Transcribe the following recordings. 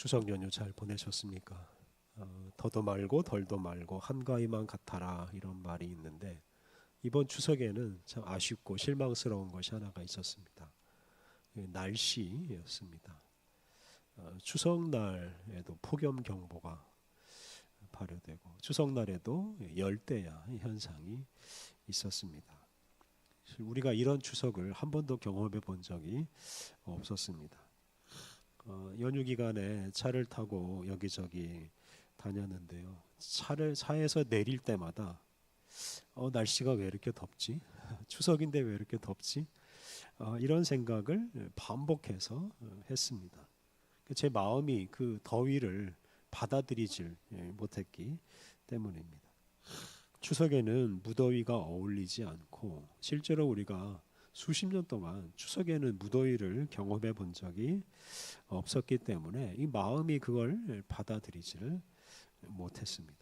추석 연휴 잘 보내셨습니까? 더도 말고 덜도 말고 한가위만 같아라 이런 말이 있는데 이번 추석에는 참 아쉽고 실망스러운 것이 하나가 있었습니다. 날씨였습니다. 추석날에도 폭염경보가 발효되고 추석날에도 열대야 현상이 있었습니다. 우리가 이런 추석을 한 번도 경험해 본 적이 없었습니다. 연휴 기간에 차를 타고 여기저기 다녔는데요. 차에서 내릴 때마다 날씨가 왜 이렇게 덥지? 추석인데 왜 이렇게 덥지? 이런 생각을 반복해서 했습니다. 제 마음이 그 더위를 받아들이질 못했기 때문입니다. 추석에는 무더위가 어울리지 않고 실제로 우리가 수십 년 동안 추석에는 무더위를 경험해 본 적이 없었기 때문에 이 마음이 그걸 받아들이지를 못했습니다.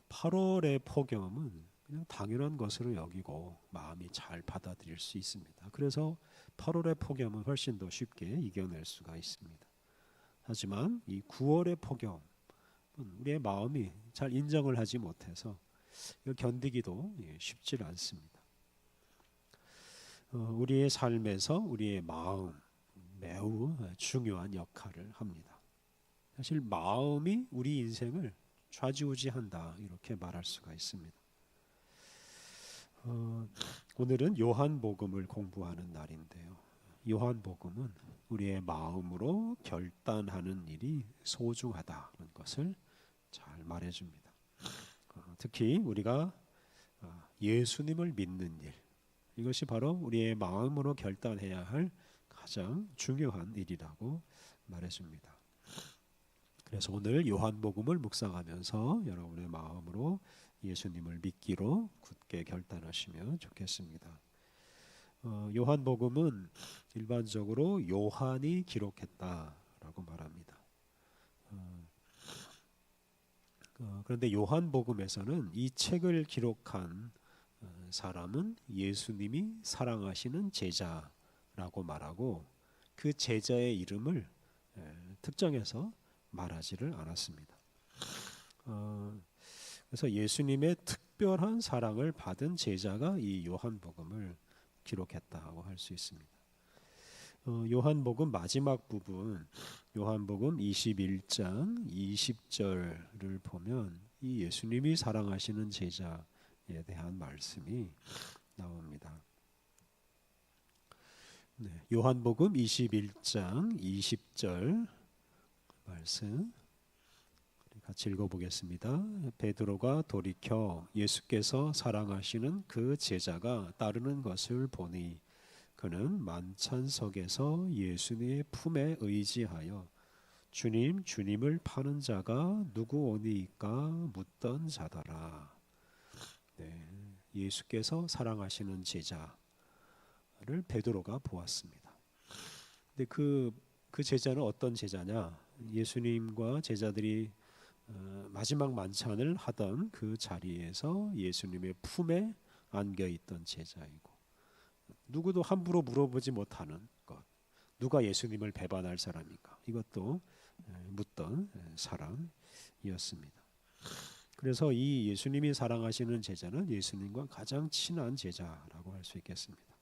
8월의 폭염은 그냥 당연한 것으로 여기고 마음이 잘 받아들일 수 있습니다. 그래서 8월의 폭염은 훨씬 더 쉽게 이겨낼 수가 있습니다. 하지만 이 9월의 폭염 우리의 마음이 잘 인정을 하지 못해서 이걸 견디기도 쉽지 않습니다. 우리의 삶에서 우리의 마음 매우 중요한 역할을 합니다. 사실 마음이 우리 인생을 좌지우지한다 이렇게 말할 수가 있습니다. 오늘은 요한복음을 공부하는 날인데요. 요한복음은 우리의 마음으로 결단하는 일이 소중하다는 것을 잘 말해줍니다. 특히 우리가 예수님을 믿는 일, 이것이 바로 우리의 마음으로 결단해야 할 가장 중요한 일이라고 말해줍니다. 그래서 오늘 요한복음을 묵상하면서 여러분의 마음으로 예수님을 믿기로 굳게 결단하시면 좋겠습니다. 요한복음은 일반적으로 요한이 기록했다라고 말합니다. 그런데 요한복음에서는 이 책을 기록한 사람은 예수님이 사랑하시는 제자라고 말하고 그 제자의 이름을 특정해서 말하지를 않았습니다. 그래서 예수님의 특별한 사랑을 받은 제자가 이 요한복음을 기록했다고 할 수 있습니다. 요한복음 마지막 부분 요한복음 21장 20절을 보면 이 예수님이 사랑하시는 제자에 대한 말씀이 나옵니다. 요한복음 21장 20절 말씀 같이 읽어보겠습니다. 베드로가 돌이켜 예수께서 사랑하시는 그 제자가 따르는 것을 보니 그는 만찬석에서 예수님의 품에 의지하여 주님, 주님을 파는 자가 누구 오니까 묻던 자더라. 예수께서 사랑하시는 제자를 베드로가 보았습니다. 근데 그 제자는 어떤 제자냐? 예수님과 제자들이 마지막 만찬을 하던 그 자리에서 예수님의 품에 안겨 있던 제자이고 누구도 함부로 물어보지 못하는 것. 누가 예수님을 배반할 사람인가? 이것도 묻던 사람이었습니다. 그래서 이 예수님이 사랑하시는 제자는 예수님과 가장 친한 제자라고 할 수 있겠습니다.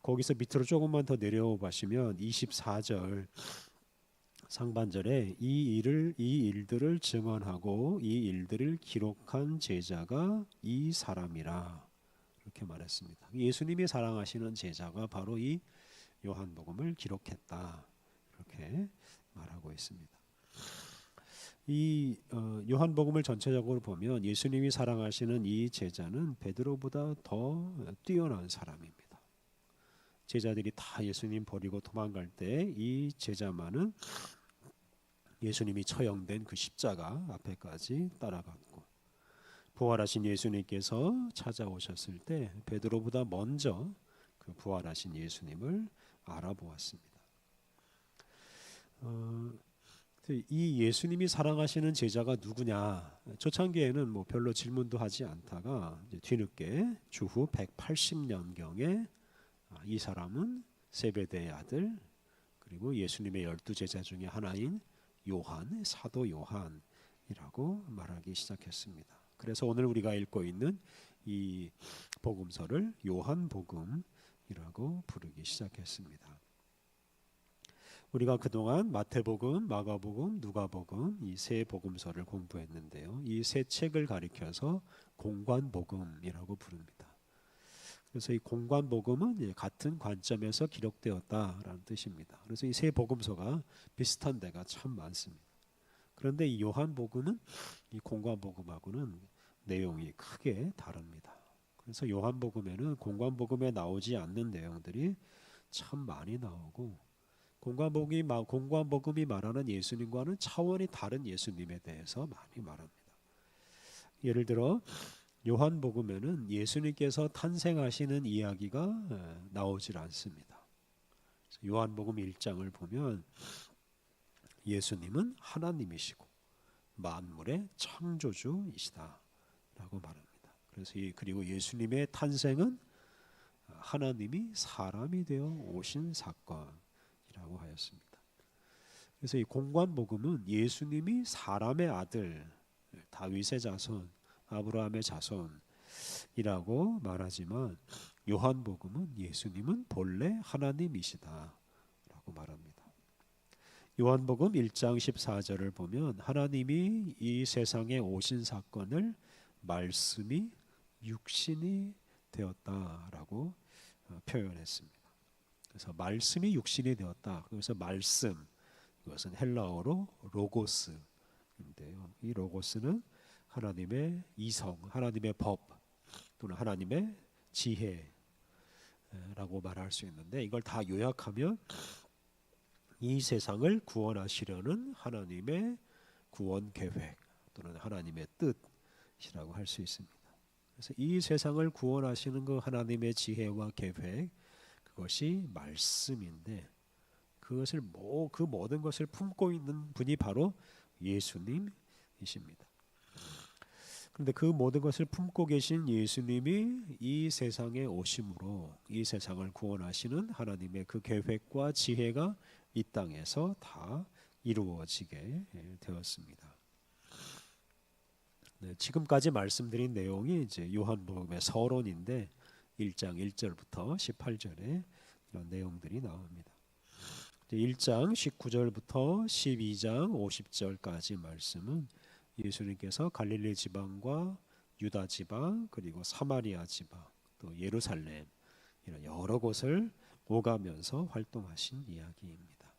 거기서 밑으로 조금만 더 내려오 보시면 24절 상반절에 이 일들을 증언하고 이 일들을 기록한 제자가 이 사람이라 이렇게 말했습니다. 예수님이 사랑하시는 제자가 바로 이 요한복음을 기록했다 이렇게 말하고 있습니다. 이 요한복음을 전체적으로 보면 예수님이 사랑하시는 이 제자는 베드로보다 더 뛰어난 사람입니다. 제자들이 다 예수님 버리고 도망갈 때 이 제자만은 예수님이 처형된 그 십자가 앞에까지 따라갔고 부활하신 예수님께서 찾아오셨을 때 베드로보다 먼저 그 부활하신 예수님을 알아보았습니다. 이 예수님이 사랑하시는 제자가 누구냐? 초창기에는 뭐 별로 질문도 하지 않다가 이제 뒤늦게 주후 180년경에 이 사람은 세베대의 아들 그리고 예수님의 12제자 중에 하나인 요한, 사도 요한이라고 말하기 시작했습니다. 그래서 오늘 우리가 읽고 있는 이 복음서를 요한복음이라고 부르기 시작했습니다. 우리가 그동안 마태복음, 마가복음, 누가복음 이 세 복음서를 공부했는데요. 이 세 책을 가리켜서 공관복음이라고 부릅니다. 그래서 이 공관복음은 같은 관점에서 기록되었다라는 뜻입니다. 그래서 이 세 복음서가 비슷한 데가 참 많습니다. 그런데 이 요한복음은 이 공관복음하고는 내용이 크게 다릅니다. 그래서 요한복음에는 공관복음에 나오지 않는 내용들이 참 많이 나오고 공관복음이 말하는 예수님과는 차원이 다른 예수님에 대해서 많이 말합니다. 예를 들어 요한복음에는 예수님께서 탄생하시는 이야기가 나오질 않습니다. 요한복음 1장을 보면 예수님은 하나님이시고 만물의 창조주이시다 라고 말합니다. 그리고 예수님의 탄생은 하나님이 사람이 되어 오신 사건이라고 하였습니다. 그래서 이 공관복음은 예수님이 사람의 아들, 다윗의 자손, 아브라함의 자손이라고 말하지만 요한복음은 예수님은 본래 하나님이시다라고 말합니다. 요한복음 1장 14절을 보면 하나님이 이 세상에 오신 사건을 말씀이 육신이 되었다라고 표현했습니다. 그래서 말씀이 육신이 되었다. 그래서 말씀, 이것은 헬라어로 로고스인데요. 이 로고스는 하나님의 이성, 하나님의 법 또는 하나님의 지혜라고 말할 수 있는데 이걸 다 요약하면 이 세상을 구원하시려는 하나님의 구원 계획 또는 하나님의 뜻이라고 할 수 있습니다. 그래서 이 세상을 구원하시는 그 하나님의 지혜와 계획, 그것이 말씀인데 그 모든 것을 품고 있는 분이 바로 예수님이십니다. 그런데 그 모든 것을 품고 계신 예수님이 이 세상에 오심으로 이 세상을 구원하시는 하나님의 그 계획과 지혜가 이 땅에서 다 이루어지게 되었습니다. 네, 지금까지 말씀드린 내용이 이제 요한복음의 서론인데 1장 1절부터 18절에 이런 내용들이 나옵니다. 1장 19절부터 12장 50절까지 말씀은 예수님께서 갈릴리 지방과 유다 지방 그리고 사마리아 지방 또 예루살렘 이런 여러 곳을 오가면서 활동하신 이야기입니다.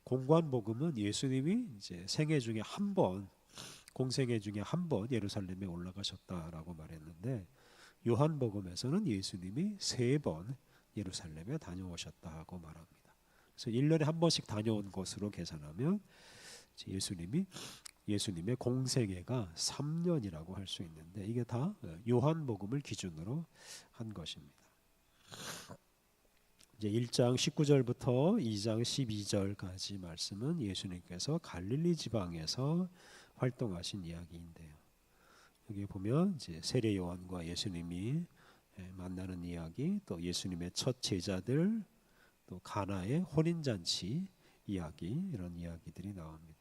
공관복음은 예수님이 이제 생애 중에 한 번, 공생애 중에 한 번 예루살렘에 올라가셨다라고 말했는데 요한복음에서는 예수님이 3번 예루살렘에 다녀오셨다고 말합니다. 그래서 1년에 한 번씩 다녀온 것으로 계산하면 예수님의 공생애가 3년이라고 할 수 있는데 이게 다 요한복음을 기준으로 한 것입니다. 이제 1장 19절부터 2장 12절까지 말씀은 예수님께서 갈릴리 지방에서 활동하신 이야기인데요. 여기 보면 이제 세례 요한과 예수님이 만나는 이야기, 또 예수님의 첫 제자들, 또 가나의 혼인 잔치 이야기 이런 이야기들이 나옵니다.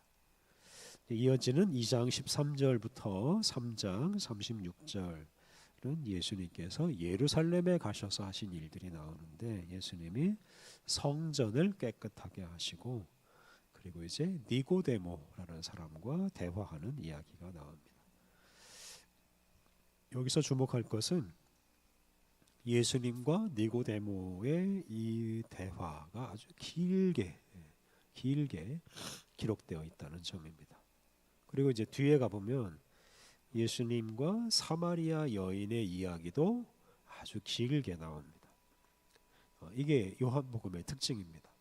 이어지는 2장 13절부터 3장 36절은 예수님께서 예루살렘에 가셔서 하신 일들이 나오는데 예수님이 성전을 깨끗하게 하시고 그리고 이제 니고데모라는 사람과 대화하는 이야기가 나옵니다. 여기서 주목할 것은 예수님과 니고데모의 이 대화가 아주 길게 기록되어 있다는 점입니다. 그리고 이제 뒤에 가보면 예수님과 사마리아 여인의 이야기도 아주 길게 나옵니다. 이게 요한복음의 특징입니다.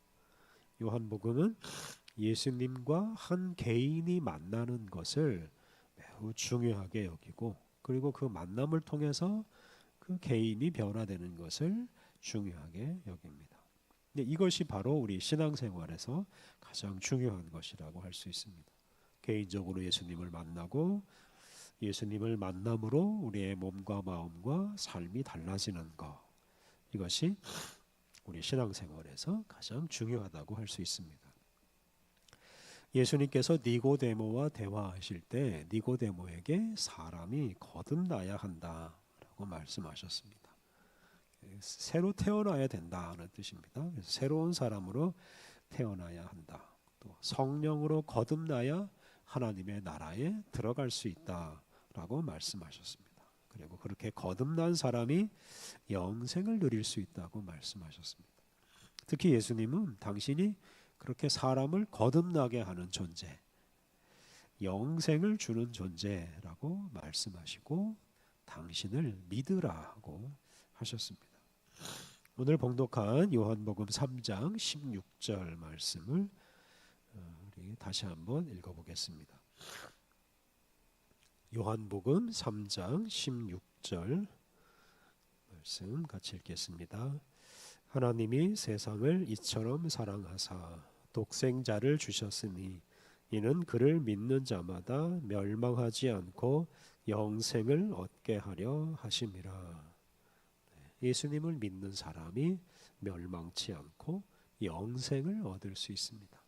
요한복음은 예수님과 한 개인이 만나는 것을 매우 중요하게 여기고 그리고 그 만남을 통해서 그 개인이 변화되는 것을 중요하게 여깁니다. 근데 이것이 바로 우리 신앙생활에서 가장 중요한 것이라고 할 수 있습니다. 개인적으로 예수님을 만나고 예수님을 만남으로 우리의 몸과 마음과 삶이 달라지는 것, 이것이 우리 신앙생활에서 가장 중요하다고 할 수 있습니다. 예수님께서 니고데모와 대화하실 때 니고데모에게 사람이 거듭나야 한다라고 말씀하셨습니다. 새로 태어나야 된다는 뜻입니다. 그래서 새로운 사람으로 태어나야 한다. 또 성령으로 거듭나야 하나님의 나라에 들어갈 수 있다라고 말씀하셨습니다. 그리고 그렇게 거듭난 사람이 영생을 누릴 수 있다고 말씀하셨습니다. 특히 예수님은 당신이 그렇게 사람을 거듭나게 하는 존재, 영생을 주는 존재라고 말씀하시고 당신을 믿으라고 하셨습니다. 오늘 봉독한 요한복음 3장 16절 말씀을 우리 다시 한번 읽어보겠습니다. 요한복음 3장 16절 말씀 같이 읽겠습니다. 하나님이 세상을 이처럼 사랑하사 독생자를 주셨으니 이는 그를 믿는 자마다 멸망하지 않고 영생을 얻게 하려 하심이라. 예수님을 믿는 사람이 멸망치 않고 영생을 얻을 수 있습니다.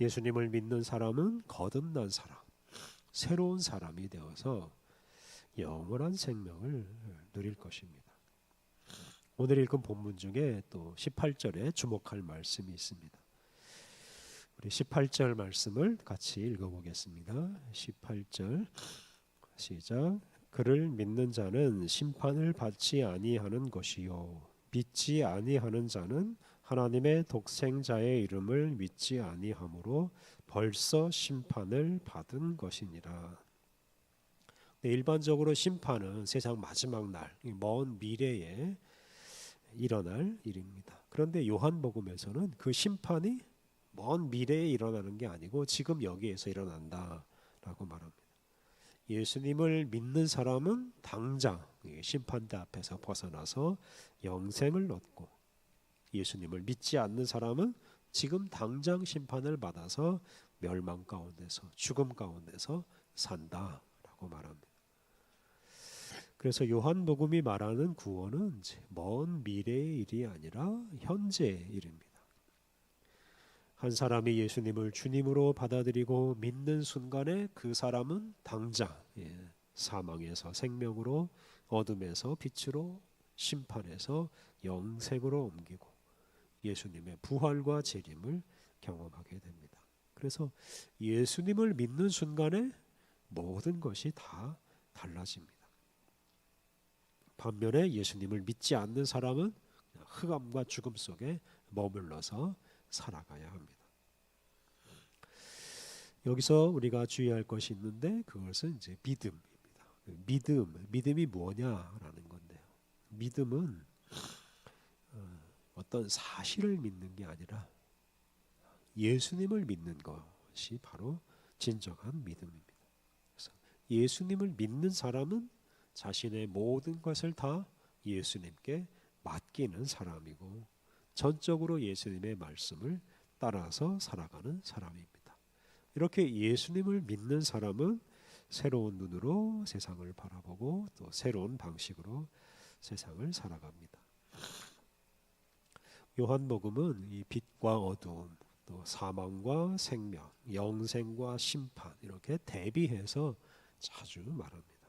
예수님을 믿는 사람은 거듭난 사람, 새로운 사람이 되어서 영원한 생명을 누릴 것입니다. 오늘 읽은 본문 중에 또 18절에 주목할 말씀이 있습니다. 우리 18절 말씀을 같이 읽어보겠습니다. 18절 시작. 그를 믿는 자는 심판을 받지 아니하는 것이요 믿지 아니하는 자는 하나님의 독생자의 이름을 믿지 아니하므로 벌써 심판을 받은 것이니라. 일반적으로 심판은 세상 마지막 날, 먼 미래에 일어날 일입니다. 그런데 요한복음에서는 그 심판이 먼 미래에 일어나는 게 아니고 지금 여기에서 일어난다라고 말합니다. 예수님을 믿는 사람은 당장 심판대 앞에서 벗어나서 영생을 얻고, 예수님을 믿지 않는 사람은 지금 당장 심판을 받아서 멸망 가운데서, 죽음 가운데서 산다라고 말합니다. 그래서 요한복음이 말하는 구원은 먼 미래의 일이 아니라 현재의 일입니다. 한 사람이 예수님을 주님으로 받아들이고 믿는 순간에 그 사람은 당장 사망에서 생명으로, 어둠에서 빛으로, 심판에서 영생으로 옮기고 예수님의 부활과 재림을 경험하게 됩니다. 그래서 예수님을 믿는 순간에 모든 것이 다 달라집니다. 반면에 예수님을 믿지 않는 사람은 흑암과 죽음 속에 머물러서 살아가야 합니다. 여기서 우리가 주의할 것이 있는데 그것은 이제 믿음입니다. 믿음이 뭐냐라는 건데요. 믿음은 어떤 사실을 믿는 게 아니라 예수님을 믿는 것이 바로 진정한 믿음입니다. 그래서 예수님을 믿는 사람은 자신의 모든 것을 다 예수님께 맡기는 사람이고 전적으로 예수님의 말씀을 따라서 살아가는 사람입니다. 이렇게 예수님을 믿는 사람은 새로운 눈으로 세상을 바라보고 또 새로운 방식으로 세상을 살아갑니다. 요한복음은 이 빛과 어두움, 또 사망과 생명, 영생과 심판 이렇게 대비해서 자주 말합니다.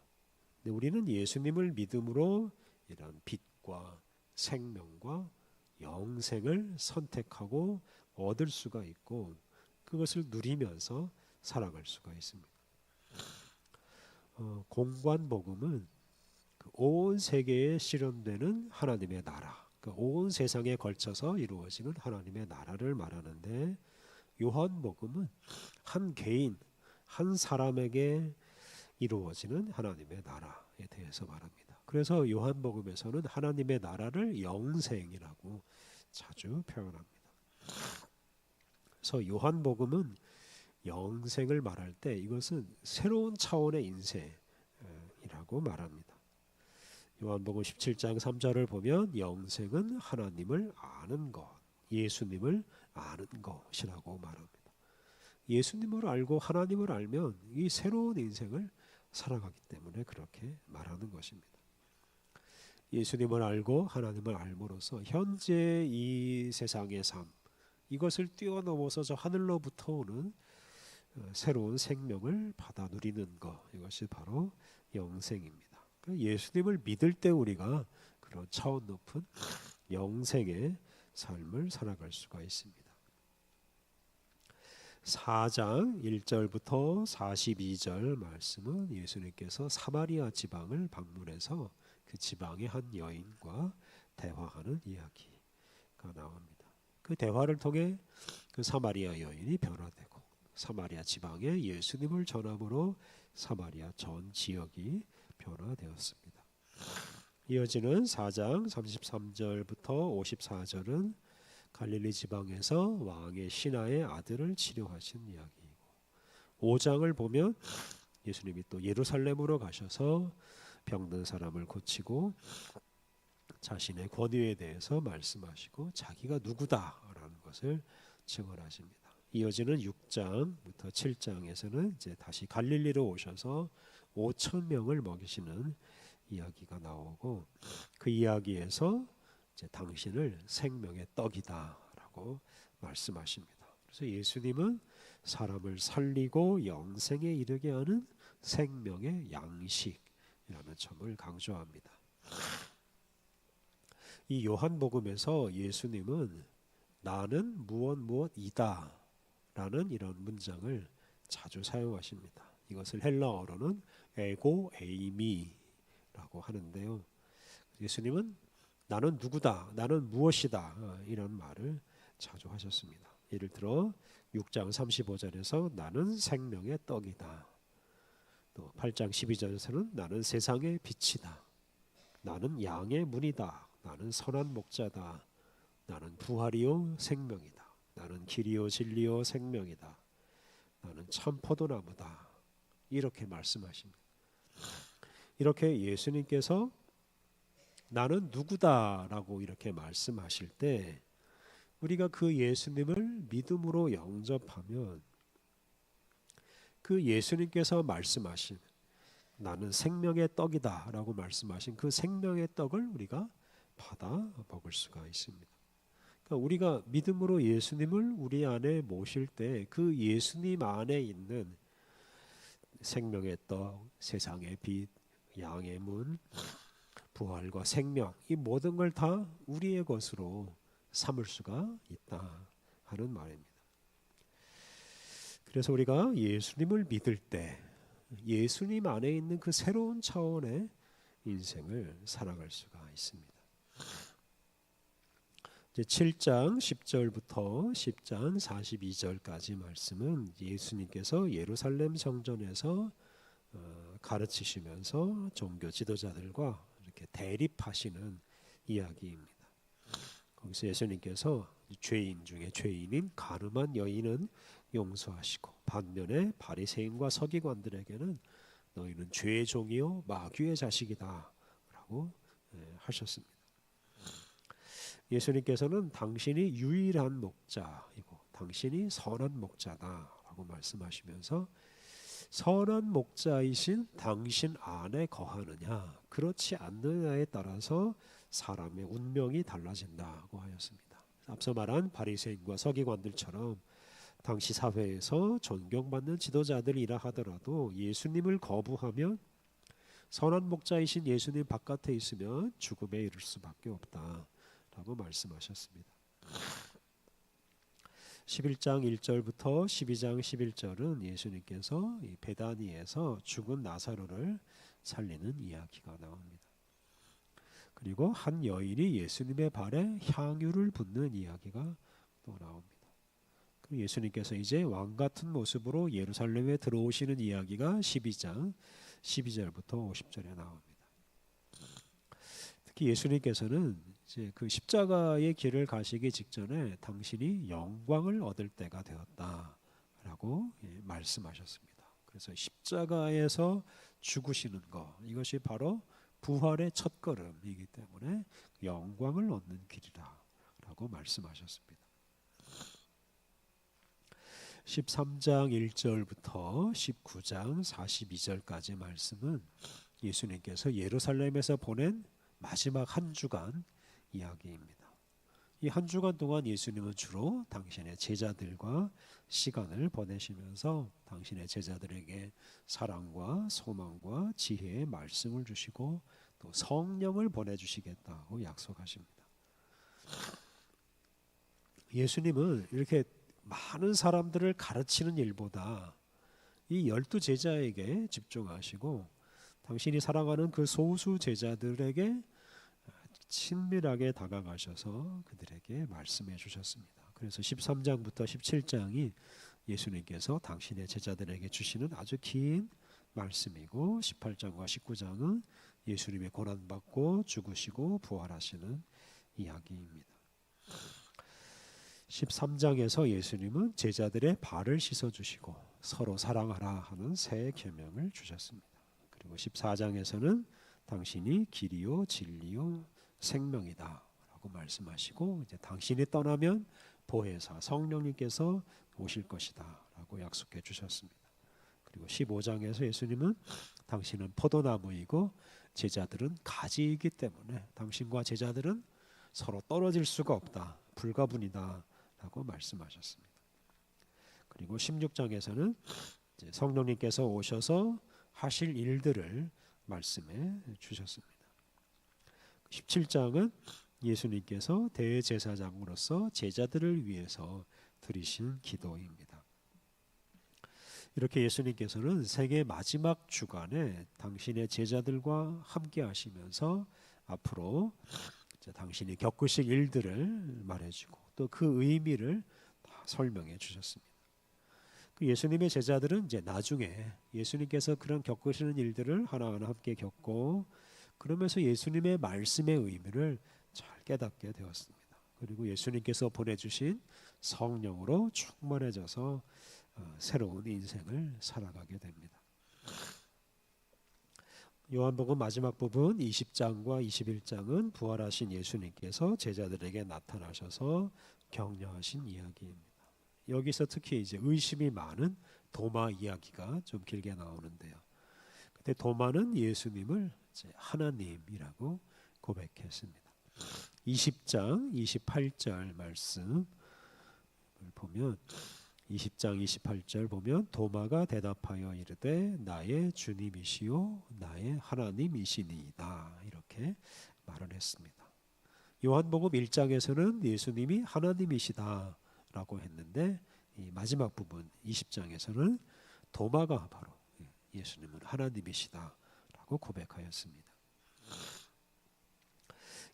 근데 우리는 예수님을 믿음으로 이런 빛과 생명과 영생을 선택하고 얻을 수가 있고 그것을 누리면서 살아갈 수가 있습니다. 공관복음은 온 세계에 실현되는 하나님의 나라, 온 세상에 걸쳐서 이루어지는 하나님의 나라를 말하는데, 요한복음은 한 개인, 한 사람에게 이루어지는 하나님의 나라에 대해서 말합니다. 그래서 요한복음에서는 하나님의 나라를 영생이라고 자주 표현합니다. 그래서 요한복음은 영생을 말할 때 이것은 새로운 차원의 인생이라고 말합니다. 요한복음 17장 3절을 보면 영생은 하나님을 아는 것, 예수님을 아는 것이라고 말합니다. 예수님을 알고 하나님을 알면 이 새로운 인생을 살아가기 때문에 그렇게 말하는 것입니다. 예수님을 알고 하나님을 알므로써 현재 이 세상의 삶, 이것을 뛰어넘어서 저 하늘로부터 오는 새로운 생명을 받아 누리는 것, 이것이 바로 영생입니다. 예수님을 믿을 때 우리가 그런 차원 높은 영생의 삶을 살아갈 수가 있습니다. 4장 1절부터 42절 말씀은 예수님께서 사마리아 지방을 방문해서 그 지방의 한 여인과 대화하는 이야기가 나옵니다. 그 대화를 통해 그 사마리아 여인이 변화되고 사마리아 지방에 예수님을 전함으로 사마리아 전 지역이 변화되었습니다. 이어지는 4장 33절부터 54절은 갈릴리 지방에서 왕의 신하의 아들을 치료하신 이야기이고, 5장을 보면 예수님이 또 예루살렘으로 가셔서 병든 사람을 고치고 자신의 권위에 대해서 말씀하시고 자기가 누구다라는 것을 증언하십니다. 이어지는 6장부터 7장에서는 이제 다시 갈릴리로 오셔서 5천 명을 먹이시는 이야기가 나오고, 그 이야기에서 이제 당신을 생명의 떡이다라고 말씀하십니다. 그래서 예수님은 사람을 살리고 영생에 이르게 하는 생명의 양식이라는 점을 강조합니다. 이 요한복음에서 예수님은 나는 무엇이다 라는 이런 문장을 자주 사용하십니다. 이것을 헬라어로는 에고 에이미라고 하는데요. 예수님은 나는 누구다, 나는 무엇이다, 이런 말을 자주 하셨습니다. 예를 들어 6장 35절에서 나는 생명의 떡이다. 또 8장 12절에서는 나는 세상의 빛이다. 나는 양의 문이다. 나는 선한 목자다. 나는 부활이요 생명이다. 나는 길이요 진리요 생명이다. 나는 참 포도나무다. 이렇게 말씀하십니다. 이렇게 예수님께서 나는 누구다라고 이렇게 말씀하실 때 우리가 그 예수님을 믿음으로 영접하면 그 예수님께서 말씀하신 나는 생명의 떡이다라고 말씀하신 그 생명의 떡을 우리가 받아 먹을 수가 있습니다. 그러니까 우리가 믿음으로 예수님을 우리 안에 모실 때 그 예수님 안에 있는 생명의 떡, 세상의 빛, 양의 문, 부활과 생명, 이 모든 걸 다 우리의 것으로 삼을 수가 있다 하는 말입니다. 그래서 우리가 예수님을 믿을 때 예수님 안에 있는 그 새로운 차원의 인생을 살아갈 수가 있습니다. 이제 7장 10절부터 10장 42절까지 말씀은 예수님께서 예루살렘 성전에서 가르치시면서 종교 지도자들과 이렇게 대립하시는 이야기입니다. 거기서 예수님께서 죄인 중에 죄인인 가늠한 여인은 용서하시고 반면에 바리새인과 서기관들에게는 너희는 죄의 종이요 마귀의 자식이다 라고 하셨습니다. 예수님께서는 당신이 유일한 목자이고 당신이 선한 목자다라고 말씀하시면서 선한 목자이신 당신 안에 거하느냐 그렇지 않느냐에 따라서 사람의 운명이 달라진다고 하였습니다. 앞서 말한 바리새인과 서기관들처럼 당시 사회에서 존경받는 지도자들이라 하더라도 예수님을 거부하면 선한 목자이신 예수님 바깥에 있으면 죽음에 이를 수밖에 없다라고 말씀하셨습니다. 11장 1절부터 12장 11절은 예수님께서 이 베다니에서 죽은 나사로를 살리는 이야기가 나옵니다. 그리고 한 여인이 예수님의 발에 향유를 붓는 이야기가 또 나옵니다. 예수님께서 이제 왕 같은 모습으로 예루살렘에 들어오시는 이야기가 12장 12절부터 50절에 나옵니다. 특히 예수님께서는 이제 그 십자가의 길을 가시기 직전에 당신이 영광을 얻을 때가 되었다라고 말씀하셨습니다. 그래서 십자가에서 죽으시는 것 이것이 바로 부활의 첫걸음이기 때문에 영광을 얻는 길이라고 말씀하셨습니다. 13장 1절부터 19장 42절까지 말씀은 예수님께서 예루살렘에서 보낸 마지막 한 주간 이야기입니다. 이 한 주간 동안 예수님은 주로 당신의 제자들과 시간을 보내시면서 당신의 제자들에게 사랑과 소망과 지혜의 말씀을 주시고 또 성령을 보내주시겠다고 약속하십니다. 예수님은 이렇게 많은 사람들을 가르치는 일보다 이 12제자에게 집중하시고 당신이 사랑하는 그 소수 제자들에게 친밀하게 다가가셔서 그들에게 말씀해 주셨습니다. 그래서 13장부터 17장이 예수님께서 당신의 제자들에게 주시는 아주 긴 말씀이고 18장과 19장은 예수님의 고난받고 죽으시고 부활하시는 이야기입니다. 13장에서 예수님은 제자들의 발을 씻어주시고 서로 사랑하라 하는 새 계명을 주셨습니다. 그리고 14장에서는 당신이 길이요 진리요 생명이다 라고 말씀하시고 이제 당신이 떠나면 보혜사 성령님께서 오실 것이다 라고 약속해 주셨습니다. 그리고 15장에서 예수님은 당신은 포도나무이고 제자들은 가지이기 때문에 당신과 제자들은 서로 떨어질 수가 없다, 불가분이다 라고 말씀하셨습니다. 그리고 16장에서는 성령님께서 오셔서 하실 일들을 말씀해 주셨습니다. 17장은 예수님께서 대제사장으로서 제자들을 위해서 드리신 기도입니다. 이렇게 예수님께서는 세계 마지막 주간에 당신의 제자들과 함께 하시면서 앞으로 당신이 겪으실 일들을 말해주고 또 그 의미를 다 설명해 주셨습니다. 그 예수님의 제자들은 이제 나중에 예수님께서 그런 겪으시는 일들을 하나하나 함께 겪고 그러면서 예수님의 말씀의 의미를 잘 깨닫게 되었습니다. 그리고 예수님께서 보내주신 성령으로 충만해져서 새로운 인생을 살아가게 됩니다. 요한복음 마지막 부분 20장과 21장은 부활하신 예수님께서 제자들에게 나타나셔서 격려하신 이야기입니다. 여기서 특히 이제 의심이 많은 도마 이야기가 좀 길게 나오는데요. 그때 도마는 예수님을 이제 하나님이라고 고백했습니다. 20장 28절 말씀을 보면 20장 28절 보면 도마가 대답하여 이르되 나의 주님이시요 나의 하나님이시니이다 이렇게 말을 했습니다. 요한복음 1장에서는 예수님이 하나님이시다 라고 했는데 이 마지막 부분 20장에서는 도마가 바로 예수님은 하나님이시다 라고 고백하였습니다.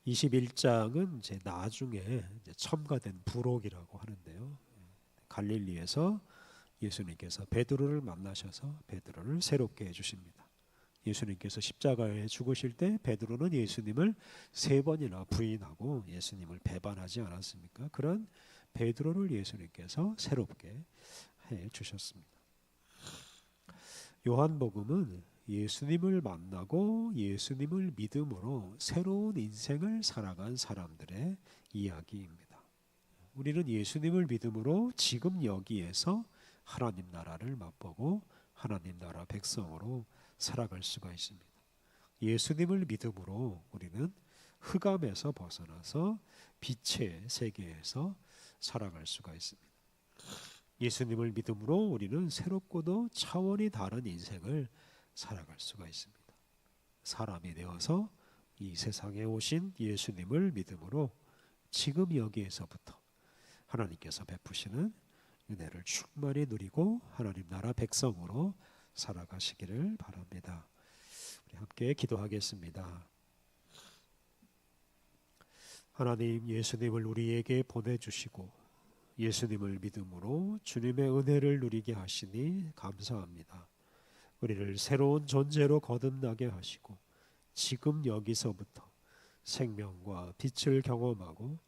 21장은 이제 나중에 이제 첨가된 부록이라고 하는데요. 갈릴리에서 예수님께서 베드로를 만나셔서 베드로를 새롭게 해주십니다. 예수님께서 십자가에 죽으실 때 베드로는 예수님을 3번이나 부인하고 예수님을 배반하지 않았습니까? 그런 베드로를 예수님께서 새롭게 해주셨습니다. 요한복음은 예수님을 만나고 예수님을 믿음으로 새로운 인생을 살아간 사람들의 이야기입니다. 우리는 예수님을 믿음으로 지금 여기에서 하나님 나라를 맛보고 하나님 나라 백성으로 살아갈 수가 있습니다. 예수님을 믿음으로 우리는 흑암에서 벗어나서 빛의 세계에서 살아갈 수가 있습니다. 예수님을 믿음으로 우리는 새롭고도 차원이 다른 인생을 살아갈 수가 있습니다. 사람이 되어서 이 세상에 오신 예수님을 믿음으로 지금 여기에서부터 하나님께서 베푸시는 은혜를 충만히 누리고 하나님 나라 백성으로 살아가시기를 바랍니다. 우리 함께 기도하겠습니다. 하나님, 예수님을 우리에게 보내주시고 예수님을 믿음으로 주님의 은혜를 누리게 하시니 감사합니다. 우리를 새로운 존재로 거듭나게 하시고 지금 여기서부터 생명과 빛을 경험하고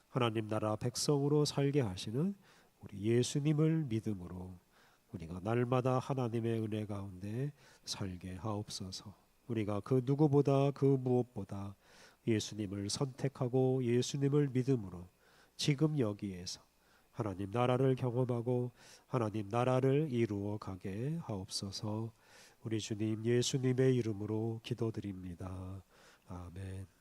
하나님 나라 백성으로 살게 하시는 우리 예수님을 믿음으로 우리가 날마다 하나님의 은혜 가운데 살게 하옵소서. 우리가 그 누구보다 그 무엇보다 예수님을 선택하고 예수님을 믿음으로 지금 여기에서 하나님 나라를 경험하고 하나님 나라를 이루어 가게 하옵소서. 우리 주님 예수님의 이름으로 기도드립니다. 아멘.